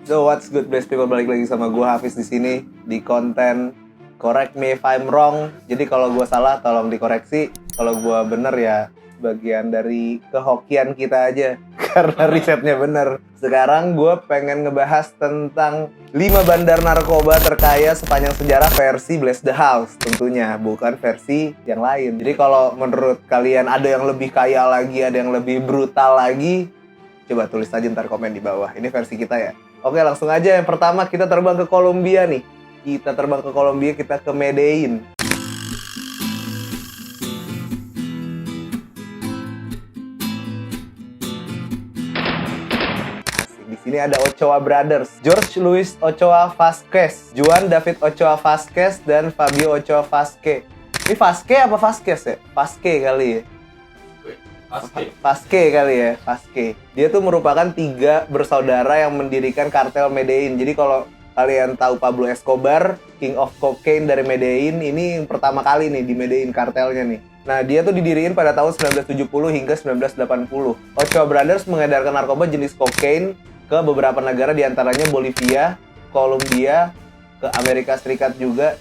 So what's good best people, balik lagi sama gue Hafiz di sini di konten Correct Me If I'm Wrong. Jadi kalau gue salah tolong dikoreksi, kalau gue bener ya bagian dari kehokian kita aja karena risetnya bener. Sekarang gue pengen ngebahas tentang 5 bandar narkoba terkaya sepanjang sejarah versi Bless the House tentunya, bukan versi yang lain. Jadi kalau menurut kalian ada yang lebih kaya lagi, ada yang lebih brutal lagi, coba tulis aja ntar komen di bawah. Ini versi kita ya. Oke, langsung aja. Yang pertama kita terbang ke Kolombia nih. Kita terbang ke Kolombia, kita ke Medellin. Di sini ada Ochoa Brothers, George Luis Ochoa Vazquez, Juan David Ochoa Vazquez, dan Fabio Ochoa Vazquez. Ini Vazquez apa Vazquez ya? Vazquez kali ya? Vazquez kali ya, Vazquez. Dia tuh merupakan 3 bersaudara yang mendirikan kartel Medellin. Jadi kalau kalian tahu Pablo Escobar, King of Cocaine dari Medellin, ini yang pertama kali nih di Medellin kartelnya nih. Nah, dia tuh didirikan pada tahun 1970 hingga 1980. Ochoa Brothers mengedarkan narkoba jenis kokain ke beberapa negara, diantaranya Bolivia, Kolombia, ke Amerika Serikat juga,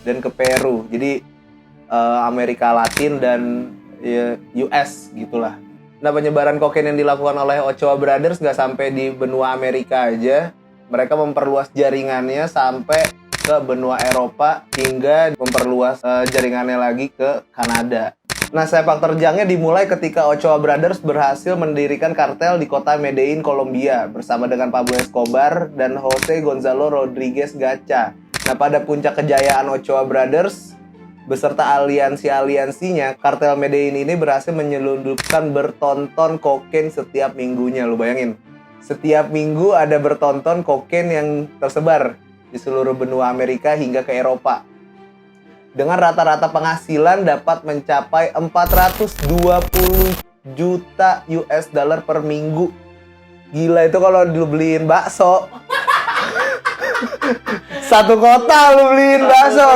dan ke Peru. Jadi Amerika Latin dan US gitulah. Nah, penyebaran kokain yang dilakukan oleh Ochoa Brothers nggak sampai di benua Amerika aja. Mereka memperluas jaringannya sampai ke benua Eropa hingga memperluas jaringannya lagi ke Kanada. Nah, sepak terjangnya dimulai ketika Ochoa Brothers berhasil mendirikan kartel di kota Medellin, Kolombia bersama dengan Pablo Escobar dan Jose Gonzalo Rodriguez Gacha. Nah, pada puncak kejayaan Ochoa Brothers beserta aliansi-aliansinya, kartel Medellin ini berhasil menyelundupkan bertonton kokain setiap minggunya. Lu bayangin, setiap minggu ada bertonton kokain yang tersebar di seluruh benua Amerika hingga ke Eropa. Dengan rata-rata penghasilan dapat mencapai 420 juta US dollar per minggu. Gila, itu kalau lu beliin bakso. Satu kota lu beliin bakso.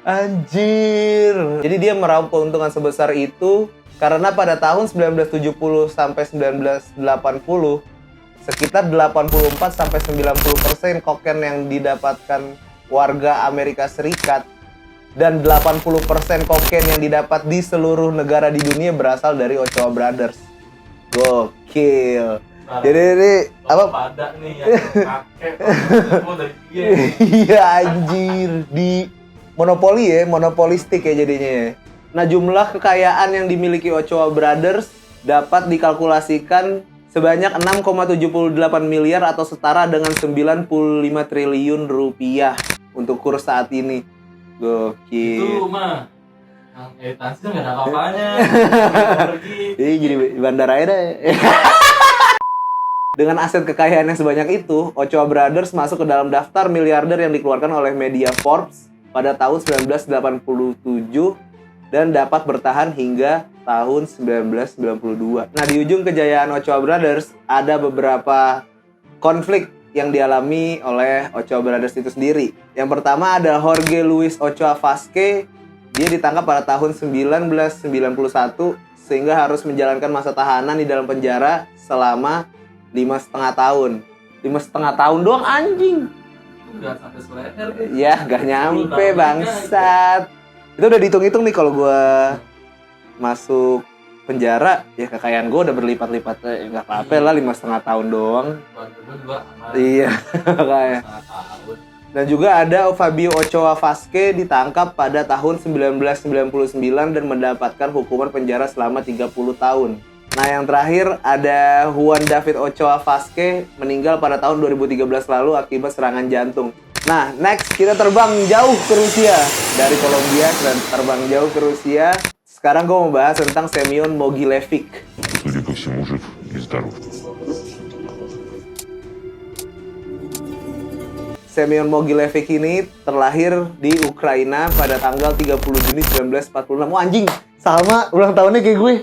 Anjir. Jadi dia meraup keuntungan sebesar itu karena pada tahun 1970 sampai 1980 sekitar 84 sampai 90% kokain yang didapatkan warga Amerika Serikat dan 80% kokain yang didapat di seluruh negara di dunia berasal dari Ochoa Brothers. Gokil. Nah, jadi ini apa? Pada nih yang kakek dari dia. Iya anjir, di monopoli ya, monopolistik ya jadinya ya. Nah, jumlah kekayaan yang dimiliki Ochoa Brothers dapat dikalkulasikan sebanyak 6,78 miliar atau setara dengan 95 triliun rupiah untuk kurs saat ini. Gokil. Itu mah yang Tansi nggak ada apa-apanya. Jadi jadi bandara aja deh. Dengan aset kekayaan yang sebanyak itu, Ochoa Brothers masuk ke dalam daftar miliarder yang dikeluarkan oleh media Forbes pada tahun 1987 dan dapat bertahan hingga tahun 1992. Nah, di ujung kejayaan Ochoa Brothers ada beberapa konflik yang dialami oleh Ochoa Brothers itu sendiri. Yang pertama ada Jorge Luis Ochoa Vazquez. Dia ditangkap pada tahun 1991 sehingga harus menjalankan masa tahanan di dalam penjara selama 5,5 tahun. 5,5 tahun doang anjing. Udah sampai seleher. Ya, gak nyampe bangsat. Itu udah dihitung-hitung nih kalau gue masuk penjara, ya kekayaan gue udah berlipat-lipat. Gak apa-apa lah, 5,5 tahun doang. Iya, kayak. Dan juga ada Fabio Ochoa Vazquez ditangkap pada tahun 1999 dan mendapatkan hukuman penjara selama 30 tahun. Nah, yang terakhir ada Juan David Ochoa Vazquez, meninggal pada tahun 2013 lalu akibat serangan jantung. Nah, next kita terbang jauh ke Rusia. Dari Kolombia dan terbang jauh ke Rusia. Sekarang gue mau bahas tentang Semyon Mogilevic. Semyon Mogilevic ini terlahir di Ukraina pada tanggal 30 Juni 1946. Wah, anjing, sama ulang tahunnya kayak gue.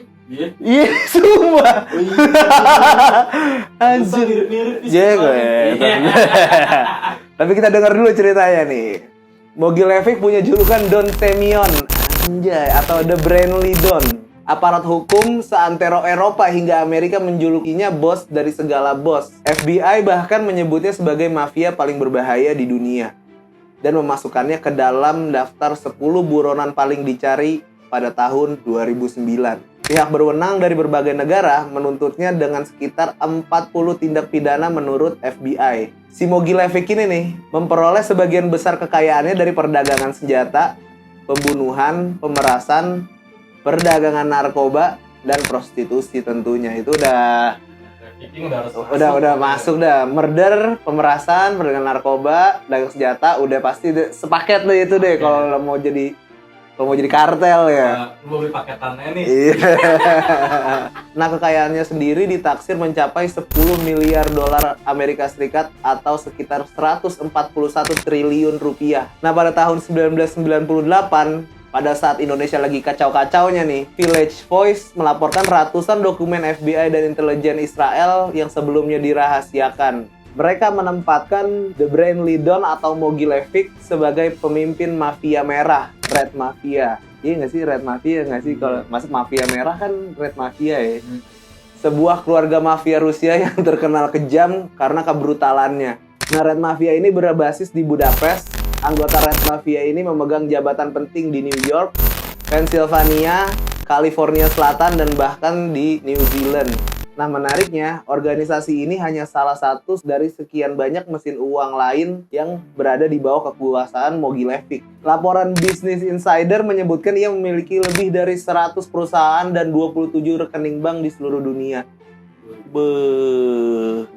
Iya, semua. Anjir. Iya gue. Tapi kita dengar dulu ceritanya nih. Mogilevic punya julukan Don Semyon, anjay, atau The Brainly Don. Aparat hukum seantero Eropa hingga Amerika menjulukinya bos dari segala bos. FBI bahkan menyebutnya sebagai mafia paling berbahaya di dunia dan memasukkannya ke dalam daftar 10 buronan paling dicari pada tahun 2009. Pihak berwenang dari berbagai negara menuntutnya dengan sekitar 40 tindak pidana menurut FBI. Si Mogilevich ini nih memperoleh sebagian besar kekayaannya dari perdagangan senjata, pembunuhan, pemerasan, perdagangan narkoba, dan prostitusi tentunya. Itu udah masuk dah. Murder, pemerasan, perdagangan narkoba, dagang senjata, udah pasti sepaket deh itu deh kalau mau jadi kartel ya. Lu beli paketannya nih. Iya. Nah, kekayaannya sendiri ditaksir mencapai 10 miliar dolar Amerika Serikat atau sekitar 141 triliun rupiah. Nah, pada tahun 1998, pada saat Indonesia lagi kacau-kacaunya nih, Village Voice melaporkan ratusan dokumen FBI dan intelijen Israel yang sebelumnya dirahasiakan. Mereka menempatkan The Brain Lidon atau Mogilevich sebagai pemimpin mafia merah, Red Mafia. Iya nggak sih, Red Mafia nggak sih? Kalau masuk mafia merah kan Red Mafia ya. Sebuah keluarga mafia Rusia yang terkenal kejam karena kebrutalannya. Nah, Red Mafia ini berbasis di Budapest. Anggota Red Mafia ini memegang jabatan penting di New York, Pennsylvania, California Selatan, dan bahkan di New Zealand. Nah, menariknya, organisasi ini hanya salah satu dari sekian banyak mesin uang lain yang berada di bawah kekuasaan Mogilevich. Laporan Business Insider menyebutkan ia memiliki lebih dari 100 perusahaan dan 27 rekening bank di seluruh dunia.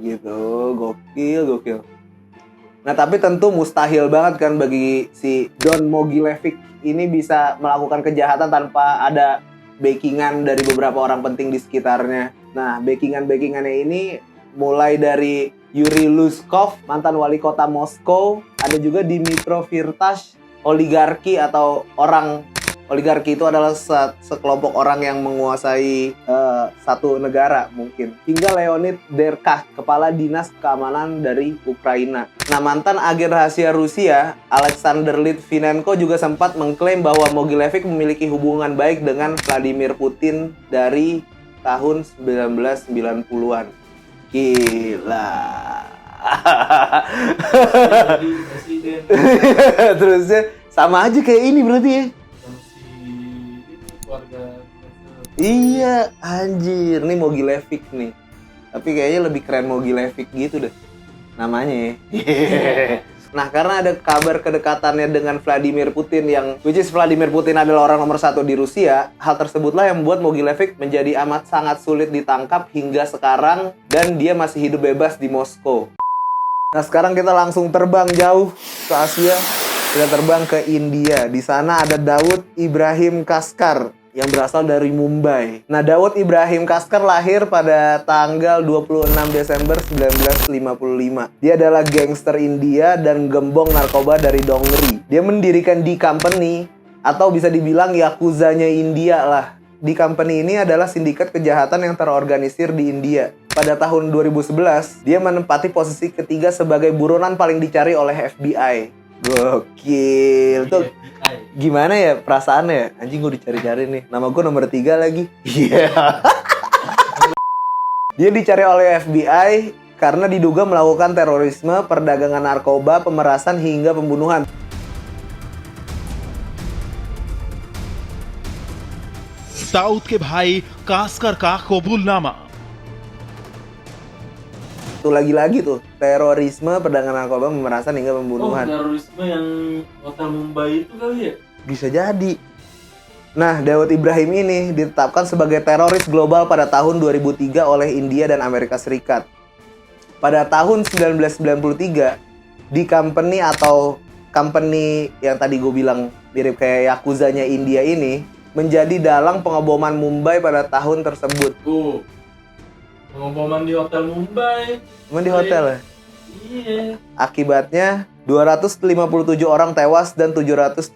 Gitu, gokil. Nah, tapi tentu mustahil banget kan bagi si Don Mogilevich ini bisa melakukan kejahatan tanpa ada backingan dari beberapa orang penting di sekitarnya. Nah, backingannya ini mulai dari Yuri Luskov, mantan wali kota Moskow, ada juga Dmitro Firtash, oligarki atau orang oligarki itu adalah sekelompok orang yang menguasai satu negara mungkin. Hingga Leonid Derkach, kepala dinas keamanan dari Ukraina. Nah, mantan agen rahasia Rusia, Alexander Litvinenko juga sempat mengklaim bahwa Mogilevich memiliki hubungan baik dengan Vladimir Putin dari tahun 1990-an. Gila. Presiden. Terusnya sama aja kayak ini berarti ya. Keluarga. Iya, anjir. Nih Mogilevich nih. Tapi kayaknya lebih keren Mogilevich gitu deh namanya ya. Nah, karena ada kabar kedekatannya dengan Vladimir Putin which is Vladimir Putin adalah orang nomor 1 di Rusia, hal tersebutlah yang membuat Mogilevich menjadi amat sangat sulit ditangkap hingga sekarang dan dia masih hidup bebas di Moskow. Nah, sekarang kita langsung terbang jauh ke Asia. Kita terbang ke India. Di sana ada Daud Ibrahim Kaskar yang berasal dari Mumbai. Nah, Daud Ibrahim Kaskar lahir pada tanggal 26 Desember 1955. Dia adalah gangster India dan gembong narkoba dari Dongri. Dia mendirikan D Company atau bisa dibilang Yakuzanya India lah. D Company ini adalah sindikat kejahatan yang terorganisir di India. Pada tahun 2011, dia menempati posisi ketiga sebagai buronan paling dicari oleh FBI. Gokil. Tuh gimana ya perasaannya? Anjing, gue dicari-cari nih. Nama gue nomor 3 lagi. Iya. Dia dicari oleh FBI karena diduga melakukan terorisme, perdagangan narkoba, pemerasan hingga pembunuhan. Dawood के भाई कास्कर का कबूलनामा. Tuh lagi-lagi tuh, terorisme, perdagangan narkoba, pemerasan hingga pembunuhan. Terorisme yang Hotel Mumbai itu kali ya? Bisa jadi. Nah, Daud Ibrahim ini ditetapkan sebagai teroris global pada tahun 2003 oleh India dan Amerika Serikat. Pada tahun 1993, D Company atau company yang tadi gue bilang mirip kayak Yakuzanya India ini menjadi dalang pengeboman Mumbai pada tahun tersebut. Pengeboman di Hotel Mumbai. Emang di hotel ya? Iya. Akibatnya 257 orang tewas dan 713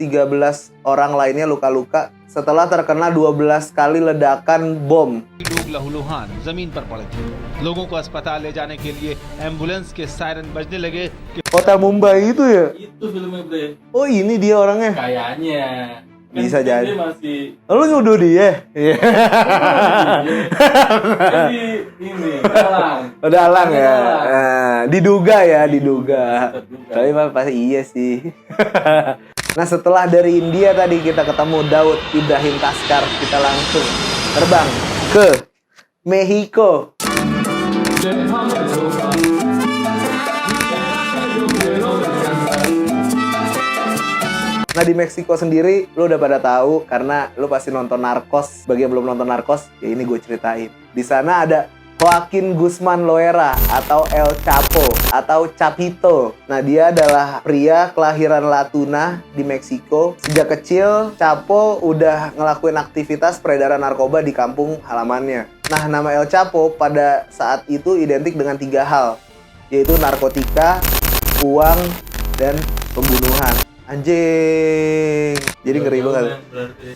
orang lainnya luka-luka setelah terkena 12 kali ledakan bom. लोग लहूलुहान जमीन पर पड़े थे. लोगों को अस्पताल ले जाने के लिए एम्बुलेंस के सायरन बजने लगे. Hotel Mumbai itu ya? Itu filmnya, Bre. Oh, ini dia orangnya. Kayaknya. Bisa Kan jadi. dia masih Lu nuduh dia? Iya. jadi ini dalang. Udah alang ya. Dalang. Nah, diduga ya, diduga. Terduga. Tapi mah pasti iya sih. Nah, setelah dari India tadi kita ketemu Daud Ibrahim Taskar, kita langsung terbang ke Mexico. Nah, di Meksiko sendiri lu udah pada tahu karena lu pasti nonton Narcos. Bagi yang belum nonton Narcos, ya ini gue ceritain. Di sana ada Joaquin Guzman Loera atau El Chapo atau Chapito. Nah, dia adalah pria kelahiran La Tuna di Meksiko. Sejak kecil, Chapo udah ngelakuin aktivitas peredaran narkoba di kampung halamannya. Nah, nama El Chapo pada saat itu identik dengan 3 hal, yaitu narkotika, uang, dan pembunuhan. Anjing. Jadi ngeri banget. Berarti.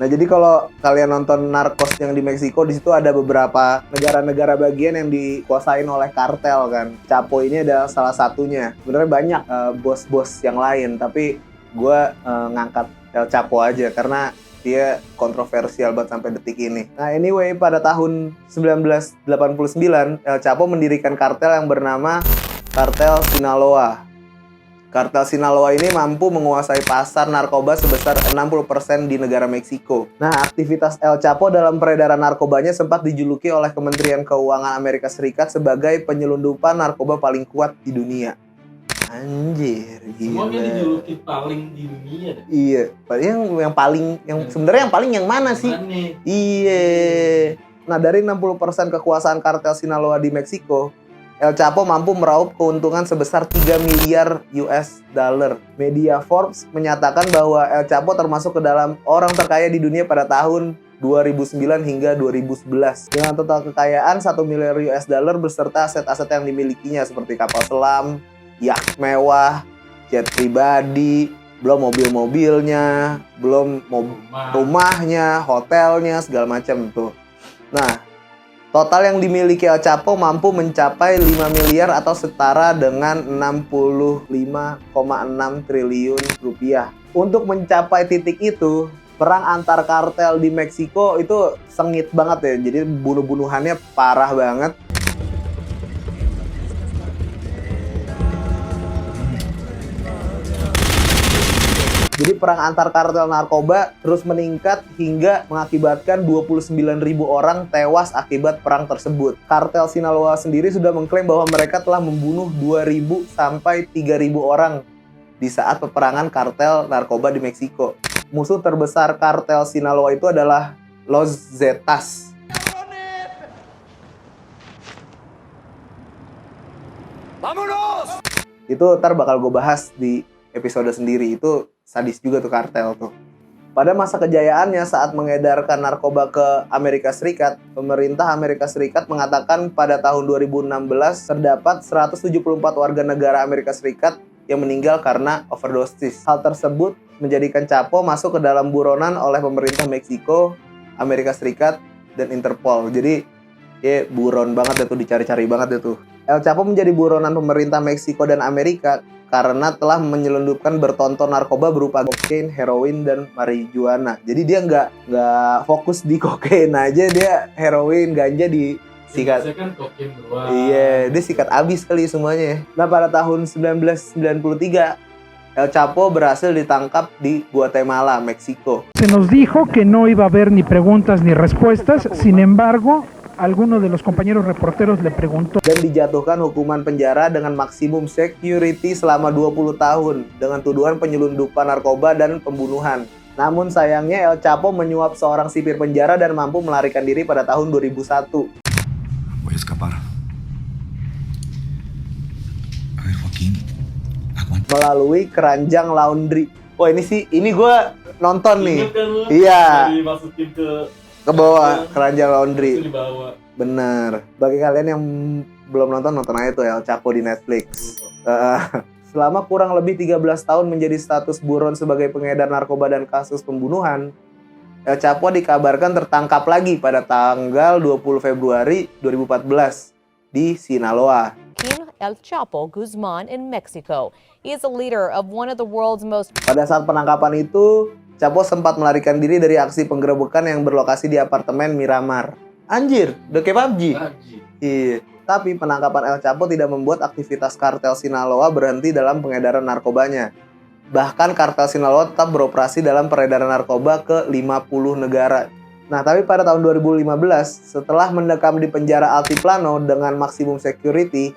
Nah, jadi kalau kalian nonton Narcos yang di Meksiko, di situ ada beberapa negara-negara bagian yang dikuasain oleh kartel kan. Chapo ini adalah salah satunya. Sebenarnya banyak bos-bos yang lain, tapi gue ngangkat El Chapo aja karena dia kontroversial banget sampai detik ini. Nah, anyway, pada tahun 1989, El Chapo mendirikan kartel yang bernama Kartel Sinaloa. Kartel Sinaloa ini mampu menguasai pasar narkoba sebesar 60% di negara Meksiko. Nah, aktivitas El Chapo dalam peredaran narkobanya sempat dijuluki oleh Kementerian Keuangan Amerika Serikat sebagai penyelundupan narkoba paling kuat di dunia. Anjir, Semuanya gila. dijuluki paling di dunia deh. Iya, yang paling, sebenarnya yang paling yang mana sih? Mana? Iya. Nah, dari 60% kekuasaan kartel Sinaloa di Meksiko, El Chapo mampu meraup keuntungan sebesar 3 miliar US dollar. Media Forbes menyatakan bahwa El Chapo termasuk ke dalam orang terkaya di dunia pada tahun 2009 hingga 2011. Dengan total kekayaan 1 miliar US dollar beserta aset-aset yang dimilikinya seperti kapal selam, yacht mewah, jet pribadi, belum mobil-mobilnya, belum rumahnya, hotelnya, segala macam tuh. Nah, total yang dimiliki El Chapo mampu mencapai 5 miliar atau setara dengan 65,6 triliun rupiah. Untuk mencapai titik itu, perang antar kartel di Meksiko itu sengit banget ya. Jadi bunuh-bunuhannya parah banget. Jadi perang antar kartel narkoba terus meningkat hingga mengakibatkan 29.000 orang tewas akibat perang tersebut. Kartel Sinaloa sendiri sudah mengklaim bahwa mereka telah membunuh 2.000 sampai 3.000 orang di saat peperangan kartel narkoba di Meksiko. Musuh terbesar kartel Sinaloa itu adalah Los Zetas. Vámonos! Itu ntar bakal gue bahas di episode sendiri. Itu sadis juga tuh kartel tuh. Pada masa kejayaannya saat mengedarkan narkoba ke Amerika Serikat, pemerintah Amerika Serikat mengatakan pada tahun 2016 terdapat 174 warga negara Amerika Serikat yang meninggal karena overdosis. Hal tersebut menjadikan Chapo masuk ke dalam buronan oleh pemerintah Meksiko, Amerika Serikat, dan Interpol. Jadi ya buron banget ya tuh, dicari-cari banget ya tuh. El Chapo menjadi buronan pemerintah Meksiko dan Amerika karena telah menyelundupkan bertonton narkoba berupa kokain, heroin, dan marijuana. Jadi dia nggak fokus di kokain aja, dia heroin, ganja di sikat. Biasanya kan kokain doang. Iya, dia sikat abis kali semuanya. Nah, pada tahun 1993, El Chapo berhasil ditangkap di Guatemala, Meksiko. Se nos dijo que no iba a haber ni preguntas ni respuestas, sin embargo, alguno de los compañeros reporteros le preguntó. Dan dijatuhkan hukuman penjara dengan maksimum security selama 20 tahun dengan tuduhan penyelundupan narkoba dan pembunuhan. Namun sayangnya El Chapo menyuap seorang sipir penjara dan mampu melarikan diri pada tahun 2001. Voy a escapar. A ver, Joaquín, aguanta. Melalui keranjang laundry. Wah, ini gue nonton nih. Ingat kan lu? Iya. Dimasukin Ke bawah keranjang laundry. itu dibawa. Bener. Bagi kalian yang belum nonton aja tuh El Chapo di Netflix. Selama kurang lebih 13 tahun menjadi status buron sebagai pengedar narkoba dan kasus pembunuhan, El Chapo dikabarkan tertangkap lagi pada tanggal 20 Februari 2014 di Sinaloa. El Chapo Guzman in Mexico. He is a leader of one of the world's most Pada saat penangkapan itu, Chapo sempat melarikan diri dari aksi penggerebekan yang berlokasi di apartemen Miramar. Anjir, udah kayak PUBG. Iya. Tapi penangkapan El Chapo tidak membuat aktivitas kartel Sinaloa berhenti dalam pengedaran narkobanya. Bahkan kartel Sinaloa tetap beroperasi dalam peredaran narkoba ke 50 negara. Nah, tapi pada tahun 2015, setelah mendekam di penjara Altiplano dengan maksimum security,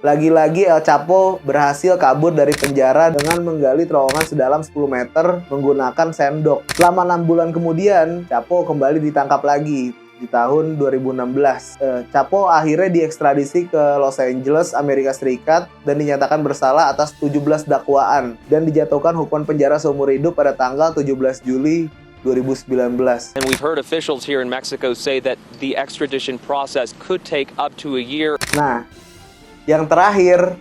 lagi-lagi El Chapo berhasil kabur dari penjara dengan menggali terowongan sedalam 10 meter menggunakan sendok. Selama 6 bulan kemudian, Chapo kembali ditangkap lagi di tahun 2016. Chapo akhirnya diekstradisi ke Los Angeles, Amerika Serikat dan dinyatakan bersalah atas 17 dakwaan dan dijatuhkan hukuman penjara seumur hidup pada tanggal 17 Juli 2019. And we've heard officials here in Mexico say that the extradition process could take up to a year. Nah, yang terakhir,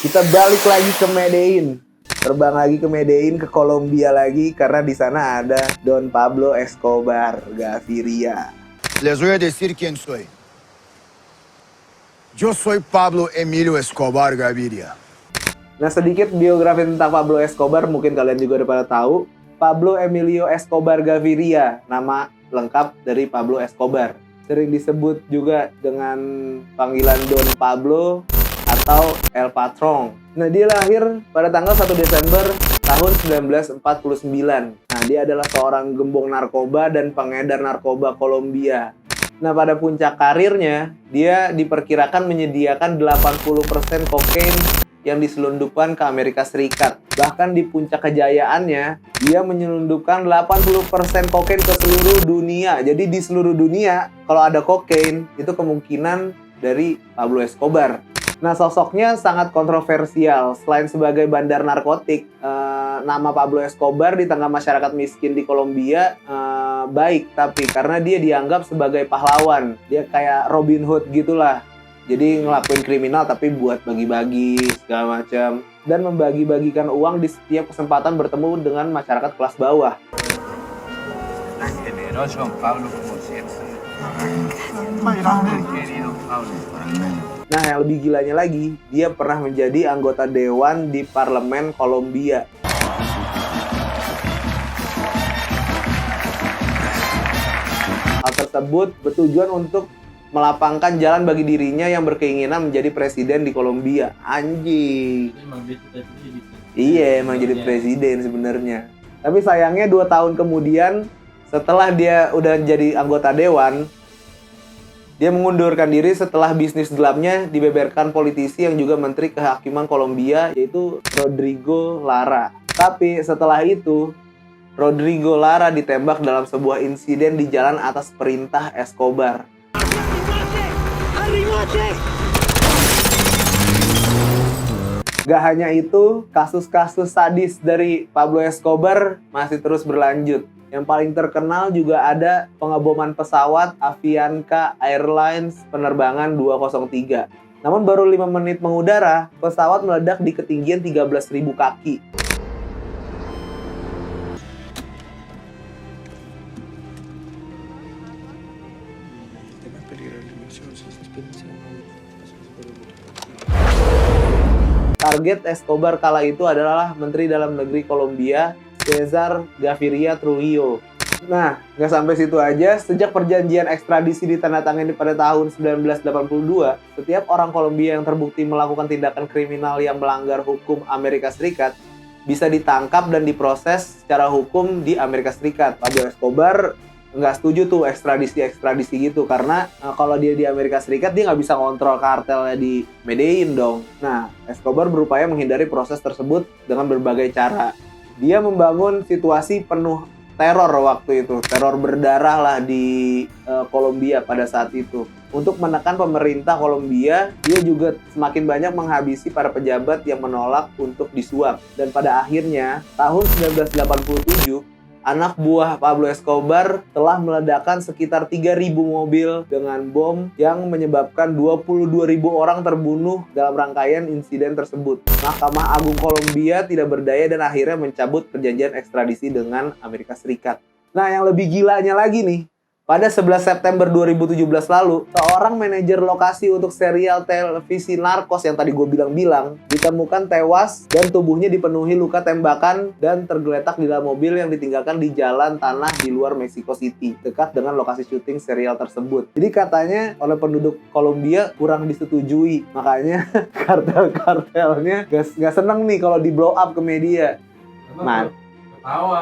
kita balik lagi ke Medellin. Terbang lagi ke Medellin, ke Kolombia lagi karena di sana ada Don Pablo Escobar Gaviria. Les voy a decir quién soy. Yo soy Pablo Emilio Escobar Gaviria. Nah, sedikit biografi tentang Pablo Escobar mungkin kalian juga udah pada tahu. Pablo Emilio Escobar Gaviria, nama lengkap dari Pablo Escobar. Sering disebut juga dengan panggilan Don Pablo atau El Patron. Nah, dia lahir pada tanggal 1 Desember tahun 1949. Nah, dia adalah seorang gembong narkoba dan pengedar narkoba Kolombia. Nah, pada puncak karirnya, dia diperkirakan menyediakan 80% kokain yang diselundupkan ke Amerika Serikat. Bahkan di puncak kejayaannya, dia menyelundupkan 80% kokain ke seluruh dunia. Jadi di seluruh dunia, kalau ada kokain, itu kemungkinan dari Pablo Escobar. Nah, sosoknya sangat kontroversial. Selain sebagai bandar narkotik, nama Pablo Escobar di tengah masyarakat miskin di Kolombia baik, tapi karena dia dianggap sebagai pahlawan. Dia kayak Robin Hood gitulah. Jadi ngelakuin kriminal tapi buat bagi-bagi segala macam dan membagi-bagikan uang di setiap kesempatan bertemu dengan masyarakat kelas bawah. Nah, yang lebih gilanya lagi, dia pernah menjadi anggota dewan di parlemen Kolombia. Hal tersebut bertujuan untuk melapangkan jalan bagi dirinya yang berkeinginan menjadi presiden di Kolombia. Anjing. Iya, emang jadi presiden sebenarnya. Tapi sayangnya 2 tahun kemudian, setelah dia udah jadi anggota dewan, dia mengundurkan diri setelah bisnis gelapnya dibeberkan politisi yang juga menteri kehakiman Kolombia, yaitu Rodrigo Lara. Tapi setelah itu, Rodrigo Lara ditembak dalam sebuah insiden di jalan atas perintah Escobar. Gak hanya itu, kasus-kasus sadis dari Pablo Escobar masih terus berlanjut. Yang paling terkenal juga ada pengeboman pesawat Avianca Airlines penerbangan 203. Namun baru 5 menit mengudara, pesawat meledak di ketinggian 13.000 kaki. Target Escobar kala itu adalah Menteri Dalam Negeri Kolombia, Cesar Gaviria Trujillo. Nah, nggak sampai situ aja, sejak perjanjian ekstradisi ditandatangani pada tahun 1982, setiap orang Kolombia yang terbukti melakukan tindakan kriminal yang melanggar hukum Amerika Serikat bisa ditangkap dan diproses secara hukum di Amerika Serikat. Pablo Escobar nggak setuju tuh ekstradisi gitu, karena kalau dia di Amerika Serikat dia nggak bisa kontrol kartelnya di Medellin dong. Nah, Escobar berupaya menghindari proses tersebut dengan berbagai cara. Dia membangun situasi penuh teror waktu itu, teror berdarah lah di Kolombia pada saat itu. Untuk menekan pemerintah Kolombia, dia juga semakin banyak menghabisi para pejabat yang menolak untuk disuap. Dan pada akhirnya, tahun 1987, anak buah Pablo Escobar telah meledakkan sekitar 3.000 mobil dengan bom yang menyebabkan 22.000 orang terbunuh dalam rangkaian insiden tersebut. Mahkamah Agung Kolombia tidak berdaya dan akhirnya mencabut perjanjian ekstradisi dengan Amerika Serikat. Nah, yang lebih gilanya lagi nih, Pada 11 September 2017 lalu, seorang manajer lokasi untuk serial televisi Narcos yang tadi gue bilang ditemukan tewas dan tubuhnya dipenuhi luka tembakan dan tergeletak di dalam mobil yang ditinggalkan di jalan tanah di luar Mexico City, dekat dengan lokasi syuting serial tersebut. Jadi katanya oleh penduduk Kolombia kurang disetujui, makanya kartel-kartelnya gak seneng nih kalau di blow up ke media.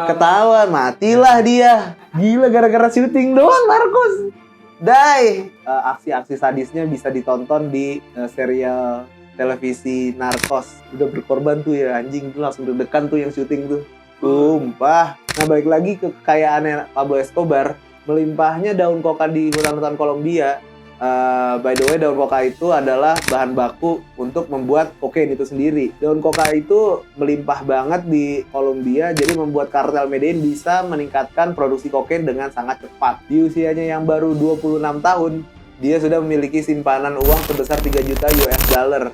Ketahuan, matilah dia. Gila, gara-gara syuting doang Narcos. Die. Aksi-aksi sadisnya bisa ditonton di serial televisi Narcos. Udah berkorban tuh ya, anjing tuh langsung deg-degan tuh yang syuting tuh. Sumpah. Nah, balik lagi ke kekayaannya Pablo Escobar. Melimpahnya daun koka di hutan-hutan Kolombia. By the way, daun koka itu adalah bahan baku untuk membuat kokain itu sendiri. Daun koka itu melimpah banget di Kolombia, jadi membuat kartel Medellin bisa meningkatkan produksi kokain dengan sangat cepat. Di usianya yang baru 26 tahun, dia sudah memiliki simpanan uang sebesar 3 juta US dollar.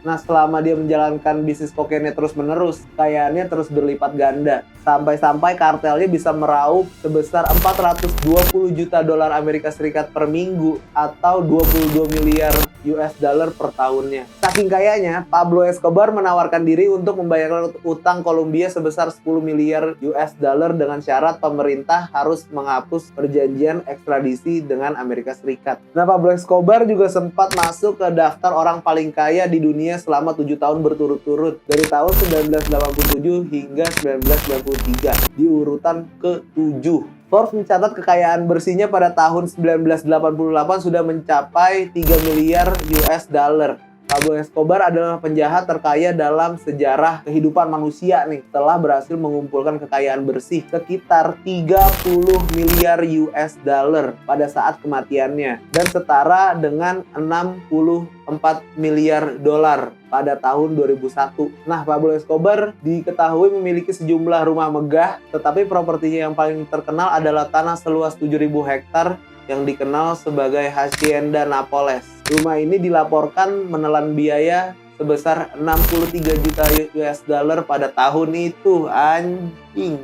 Nah, selama dia menjalankan bisnis kokainnya terus-menerus, kekayaannya terus berlipat ganda. Sampai-sampai kartelnya bisa meraup sebesar 420 juta dolar Amerika Serikat per minggu atau 22 miliar US dollar per tahunnya. Saking kayanya, Pablo Escobar menawarkan diri untuk membayar utang Kolombia sebesar 10 miliar US dollar dengan syarat pemerintah harus menghapus perjanjian ekstradisi dengan Amerika Serikat. Nah, Pablo Escobar juga sempat masuk ke daftar orang paling kaya di dunia selama 7 tahun berturut-turut dari tahun 1987 hingga 1993 di urutan ke-7. Forbes mencatat kekayaan bersihnya pada tahun 1988 sudah mencapai 3 miliar US dollar. Pablo Escobar adalah penjahat terkaya dalam sejarah kehidupan manusia nih, setelah berhasil mengumpulkan kekayaan bersih sekitar 30 miliar US dollar pada saat kematiannya dan setara dengan 64 miliar dolar pada tahun 2001. Nah, Pablo Escobar diketahui memiliki sejumlah rumah megah, tetapi propertinya yang paling terkenal adalah tanah seluas 7.000 hektar yang dikenal sebagai Hacienda Nápoles. Rumah ini dilaporkan menelan biaya sebesar 63 juta US dollar pada tahun itu, anjing.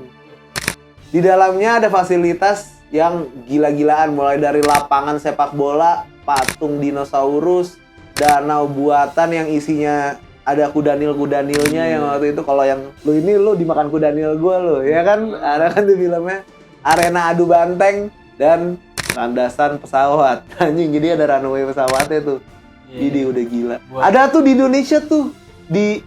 Di dalamnya ada fasilitas yang gila-gilaan, mulai dari lapangan sepak bola, patung dinosaurus, danau buatan yang isinya ada kudanil-kudanilnya yang waktu itu kalau yang lu dimakan kudanil gue lo, ya kan? Ada kan tuh filmnya arena adu banteng dan landasan pesawat. Anjing, jadi ada runway pesawatnya tuh. Jadi udah gila. Ada tuh di Indonesia tuh di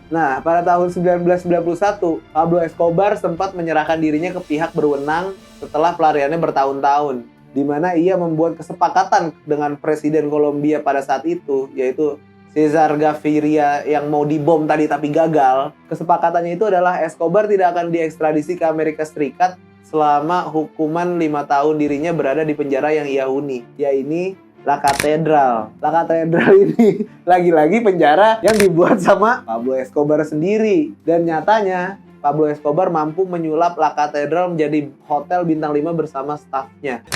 Nah, pada tahun 1991, Pablo Escobar sempat menyerahkan dirinya ke pihak berwenang setelah pelariannya bertahun-tahun, di mana ia membuat kesepakatan dengan Presiden Kolombia pada saat itu, yaitu Cesar Gaviria yang mau dibom tadi tapi gagal. Kesepakatannya itu adalah Escobar tidak akan diekstradisi ke Amerika Serikat selama hukuman 5 tahun dirinya berada di penjara yang ia huni, yaitu La Catedral. La Catedral ini lagi-lagi penjara yang dibuat sama Pablo Escobar sendiri. Dan nyatanya Pablo Escobar mampu menyulap La Catedral menjadi hotel bintang 5 bersama stafnya.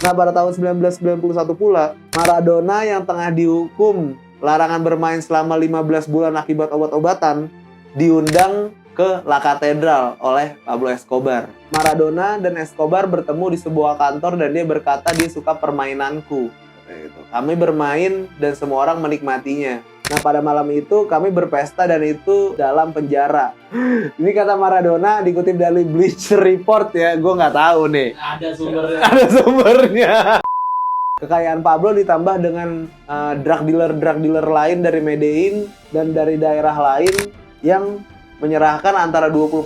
Nah, pada tahun 1991 pula, Maradona yang tengah dihukum larangan bermain selama 15 bulan akibat obat-obatan diundang ke La Catedral oleh Pablo Escobar. Maradona dan Escobar bertemu di sebuah kantor dan dia berkata dia suka permainanku. Kami bermain dan semua orang menikmatinya. Nah, pada malam itu kami berpesta dan itu dalam penjara. Ini kata Maradona dikutip dari Bleacher Report ya, gue nggak tahu nih. Ada sumbernya. Ada sumbernya. Kekayaan Pablo ditambah dengan drug dealer lain dari Medellin dan dari daerah lain yang menyerahkan antara 20%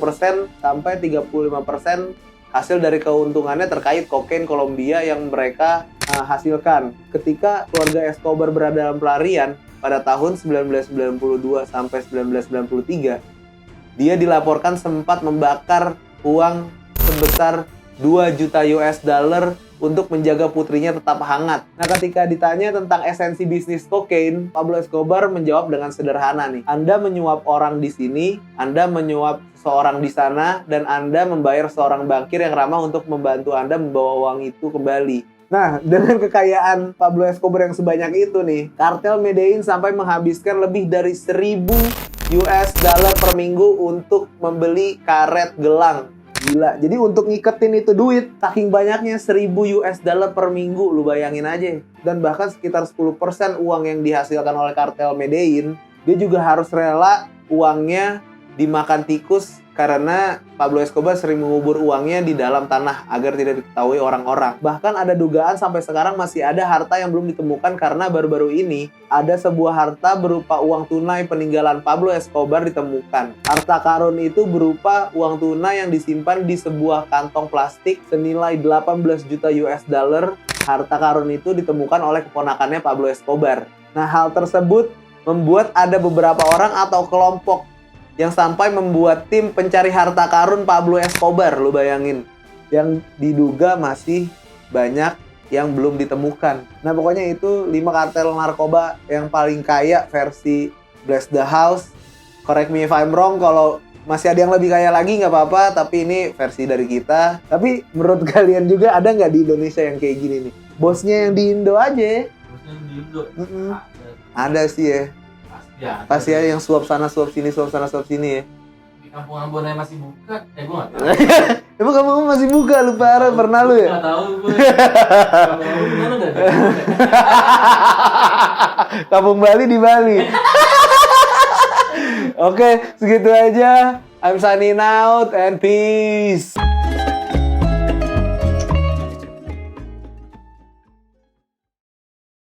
sampai 35% hasil dari keuntungannya terkait kokain Kolombia yang mereka hasilkan. Ketika keluarga Escobar berada dalam pelarian pada tahun 1992 sampai 1993, dia dilaporkan sempat membakar uang sebesar 2 juta US dollar untuk menjaga putrinya tetap hangat. Nah, ketika ditanya tentang esensi bisnis kokain, Pablo Escobar menjawab dengan sederhana nih. Anda menyuap orang di sini, Anda menyuap seorang di sana, dan Anda membayar seorang bankir yang ramah untuk membantu Anda membawa uang itu kembali. Nah, dengan kekayaan Pablo Escobar yang sebanyak itu nih, kartel Medellin sampai menghabiskan lebih dari 1.000 US dollar per minggu untuk membeli karet gelang. Gila. Jadi untuk ngiketin itu duit, saking banyaknya 1.000 US dollar per minggu, lu bayangin aja. Dan bahkan sekitar 10% uang yang dihasilkan oleh kartel Medellin, dia juga harus rela uangnya dimakan tikus karena Pablo Escobar sering mengubur uangnya di dalam tanah agar tidak diketahui orang-orang. Bahkan ada dugaan sampai sekarang masih ada harta yang belum ditemukan karena baru-baru ini ada sebuah harta berupa uang tunai peninggalan Pablo Escobar ditemukan. Harta karun itu berupa uang tunai yang disimpan di sebuah kantong plastik senilai 18 juta US dollar. Harta karun itu ditemukan oleh keponakannya Pablo Escobar. Nah, hal tersebut membuat ada beberapa orang atau kelompok yang sampai membuat tim pencari harta karun Pablo Escobar, lu bayangin. Yang diduga masih banyak yang belum ditemukan. Nah, pokoknya itu 5 kartel narkoba yang paling kaya versi Bless the House. Correct me if I'm wrong, kalau masih ada yang lebih kaya lagi nggak apa-apa, tapi ini versi dari kita. Tapi menurut kalian juga ada nggak di Indonesia yang kayak gini nih? Bosnya yang di Indo aja. Bosnya di Indo. Ada sih ya. Ya, Pasti ada yang suap sana, suap sini, suap sana, suap sini ya. di kampung Ambon yang masih buka. Gue nggak tahu. Emang kamu masih buka? Lu parah, pernah lu ya? Nggak tahu gue. Kampung Ambon gimana dah? Kampung Bali di Bali. Oke, segitu aja. I'm signing out and peace.